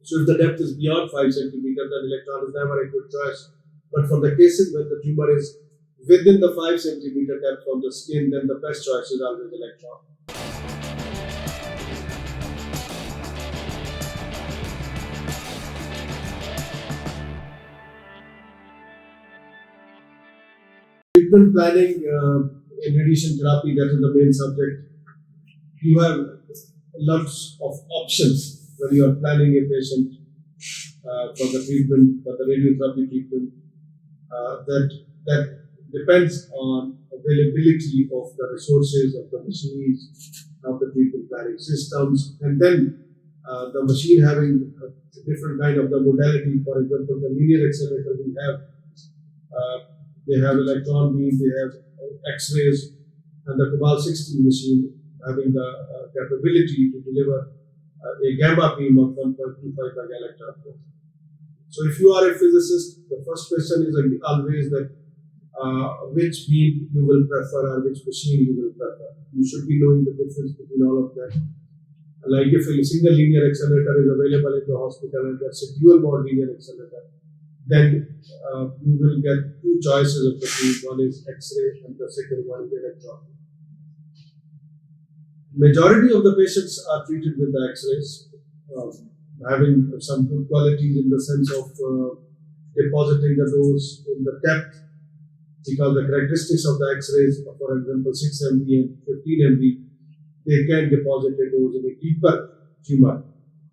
So if the depth is beyond 5 centimeters, then electron is never a good choice. But for the cases when the tumor is within the 5 centimeter depth of the skin, then the best choice is always electron. Treatment planning in radiation therapy, that is the main subject. You have lots of options when you are planning a patient for the treatment, for the radiotherapy treatment. That depends on availability of the resources, of the machines, of the treatment planning systems, and then the machine having a different kind of the modality. For example, the linear accelerator we have, they have electron beam, they have X-rays, and the Cobalt-60 machine having the capability to deliver a gamma beam of 1.25 megaelectron. So if you are a physicist, the first question is always that which beam you will prefer or which machine you will prefer. You should be knowing the difference between all of them. Like if a single linear accelerator is available in the hospital and that's a dual mode linear accelerator, then you will get two choices of the beam. One is X-ray and the second one is electron. Majority of the patients are treated with the X-rays, having some good qualities in the sense of depositing the dose in the depth, because the characteristics of the X-rays, for example, 6 MV and 15 MV, they can deposit a dose in a deeper tumor.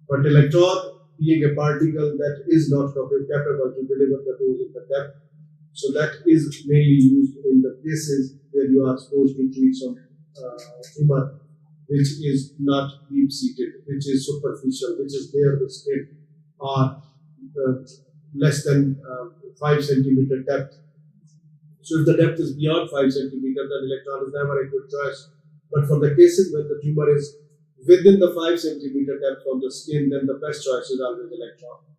But electron, being a particle that is not capable to deliver the dose in the depth, so that is mainly used in the cases where you are supposed to treat some tumor which is not deep-seated, which is superficial, which is near the skin, or less than 5 centimeter depth. So if the depth is beyond 5 centimeters, then electron is never a good choice. But for the cases when the tumor is within the 5 centimeter depth of the skin, then the best choice is always electron.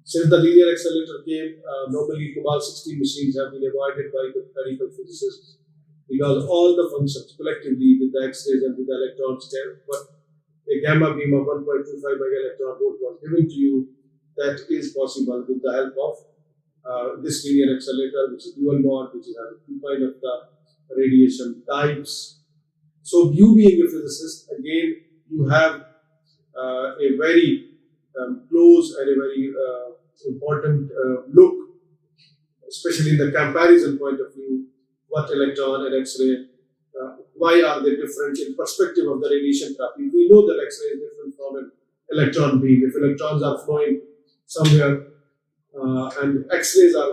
Since the linear accelerator came, normally Cobalt-60 machines have been avoided by the medical physicists, because all the functions collectively with the X-rays and with the electrons, but a gamma beam of 1.25 megaelectron volt was given to you, that is possible with the help of this linear accelerator, which is dual mode, which has two kind of the radiation types. So you being a physicist, again, you have a very close and a very important look, especially in the comparison point of view. What electron and X-ray, why are they different in perspective of the radiation therapy? We know that X-ray is different from an electron beam. If electrons are flowing somewhere and X-rays are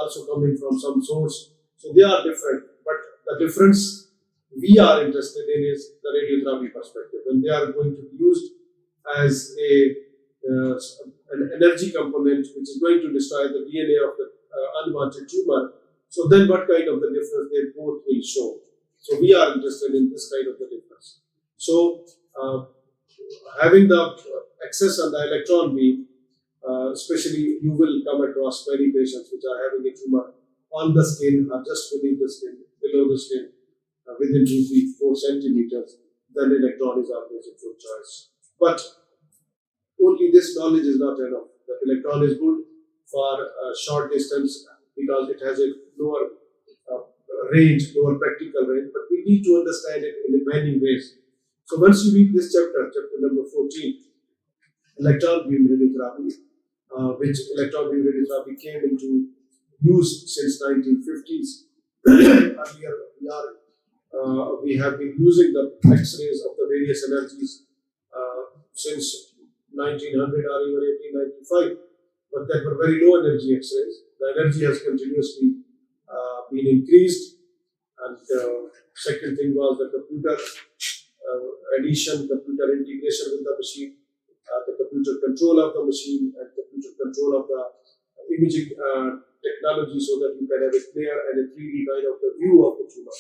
also coming from some source, so they are different. But the difference we are interested in is the radiotherapy perspective. When they are going to be used as an energy component which is going to destroy the DNA of the unwanted tumor, so then what kind of the difference they both will show. So we are interested in this kind of the difference. So having the access on the electron beam, especially you will come across many patients which are having a tumor on the skin or just beneath the skin, below the skin, within 2, 3, 4 centimeters, then electron is always a good choice. But only this knowledge is not enough. The electron is good for short distance because it has a lower range, lower practical range, but we need to understand it in many ways. So once you read this chapter number 14, electron beam radiotherapy, which electron beam radiotherapy came into use since 1950s. Earlier, we have been using the X-rays of the various energies since 1900 or even 1895, but that were very low energy X-rays. The energy has continuously been increased, and second thing was the computer addition, computer integration with the machine, the computer control of the machine, and computer control of the imaging technology, so that you can have a clear and a 3D kind of the view of the tumor.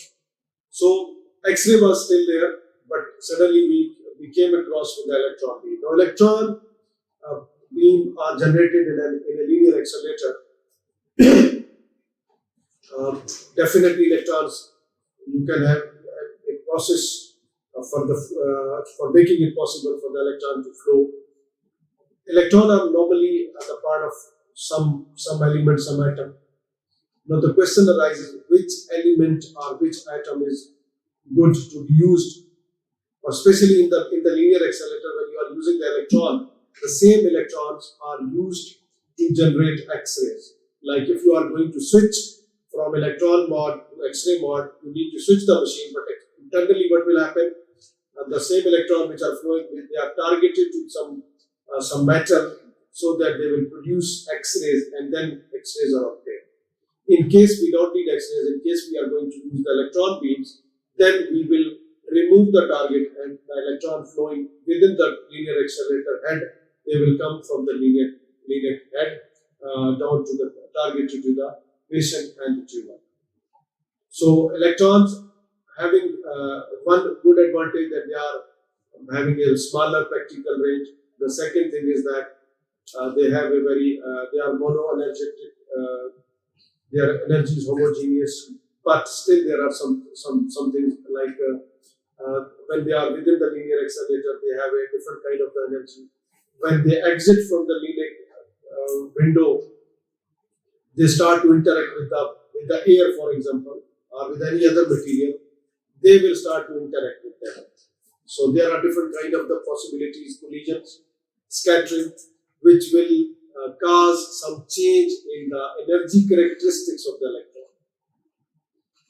So X-ray was still there, but suddenly we came across with the electron beam. Now electron beam are generated in a linear accelerator. Definitely electrons, you can have a process for making it possible for the electron to flow electron are normally as a part of some element, some atom. Now the question arises, which element or which atom is good to be used, or especially in the linear accelerator when you are using the electron, the same electrons are used to generate X-rays. Like if you are going to switch from electron mode to X-ray mode, you need to switch the machine, but internally what will happen? The same electron which are flowing, they are targeted to some metal so that they will produce X-rays, and then X-rays are obtained. In case we don't need X-rays, in case we are going to use the electron beams, then we will remove the target and the electron flowing within the linear accelerator head, they will come from the linear head down to the target to the patient and the tumor. So electrons having one good advantage that they are having a smaller practical range. The second thing is that they have a very they are monoenergetic. Their energy is homogeneous, but still there are some things like when they are within the linear accelerator, they have a different kind of energy. When they exit from the linear window, they start to interact with the air, for example, or with any other material. They will start to interact with them. So there are different kind of the possibilities, collisions, scattering, which will cause some change in the energy characteristics of the electron.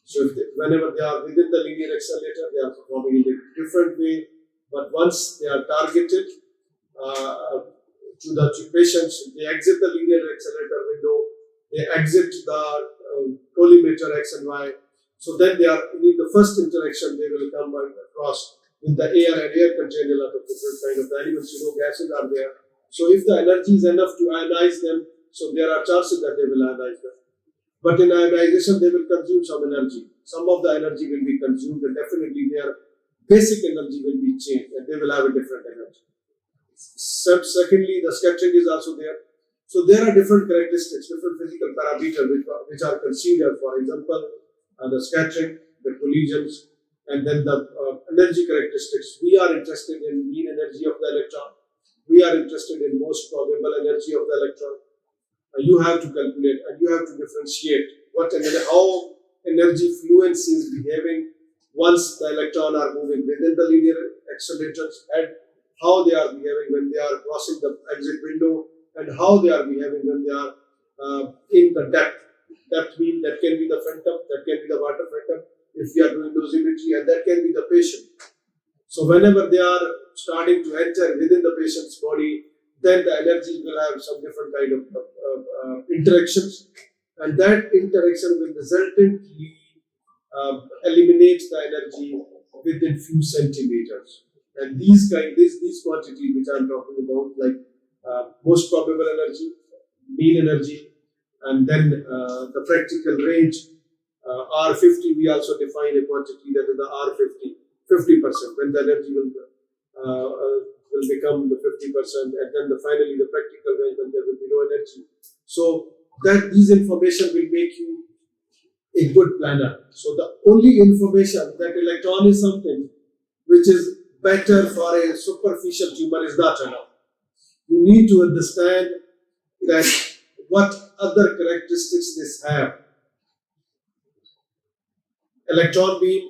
So whenever they are within the linear accelerator, they are performing in a different way. But once they are targeted to the patients, they exit the linear accelerator window, they exit the collimator X and Y. So then they are in the first interaction, they will come across with the air, and air contain a lot of different kind of elements, gases are there. So if the energy is enough to ionize them, so there are chances that they will ionize them. But in ionization, they will consume some energy. Some of the energy will be consumed, and definitely their basic energy will be changed, and they will have a different energy. Secondly, the scattering is also there. So there are different characteristics, different physical parameters which are considered. For example, the scattering, the collisions, and then the energy characteristics. We are interested in mean energy of the electron. We are interested in most probable energy of the electron. You have to calculate and you have to differentiate how energy fluency is behaving once the electron are moving within the linear accelerators, and how they are behaving when they are crossing the exit window, and how they are behaving when they are in the depth. Depth means that can be the phantom, that can be the water phantom, if we are doing dosimetry, and that can be the patient. So whenever they are starting to enter within the patient's body, then the energy will have some different kind of interactions, and that interaction will resultantly eliminate the energy within few centimeters. And these quantities which I am talking about, like most probable energy, mean energy, and then the practical range, R50, we also define a quantity that is the R50, 50%, when the energy will become the 50%, and then finally the practical range when there will be no energy. So that these information will make you a good planner. So the only information that electron is something which is better for a superficial tumor is not enough. You need to understand that what other characteristics this have. Electron beam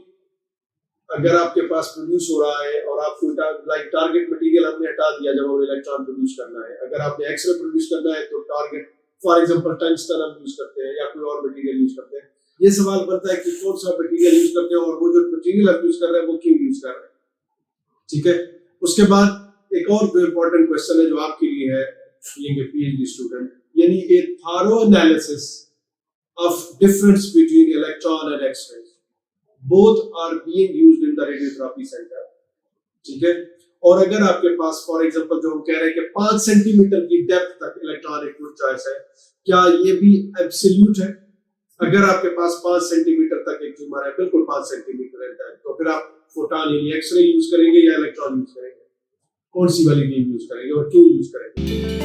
अगर आपके पास produce हो रहा है और आपको like target material हमने हटा दिया जब हमें इलेक्ट्रॉन प्रोड्यूस करना है, अगर आपने एक्सरे प्रोड्यूस करना है तो टारगेट फॉर एग्जांपल टंगस्टन हम यूज करते हैं या कोई और मटेरियल यूज करते हैं. ये सवाल बनता है कि कौन सा मटेरियल यूज करते हैं और वो जो मटेरियल हम यूज कर रहे हैं वो क्यों यूज कर रहे हैं. ठीक है. उसके बाद एक और इम्पोर्टेंट क्वेश्चन है जो आपके लिए है बीइंग ए पीएचडी स्टूडेंट, यानी a thorough analysis of difference between electron and X-ray. Both are being used in the radiotherapy center. ठीक है. और अगर आपके पास फॉर एग्जांपल जो हम कह रहे हैं कि 5 सेंटीमीटर की डेप्थ तक इलेक्ट्रॉन एक गुड चॉइस है, क्या ये भी एब्सोल्यूट है? अगर आपके पास 5 सेंटीमीटर तक एक ट्यूमर है, बिल्कुल 5 सेंटीमीटर है, तो फिर आप फोटॉन यानी एक्सरे यूज करेंगे या इलेक्ट्रॉन यूज करेंगे? कौन सी वाली बीम यूज करेंगे और क्यों यूज करेंगे?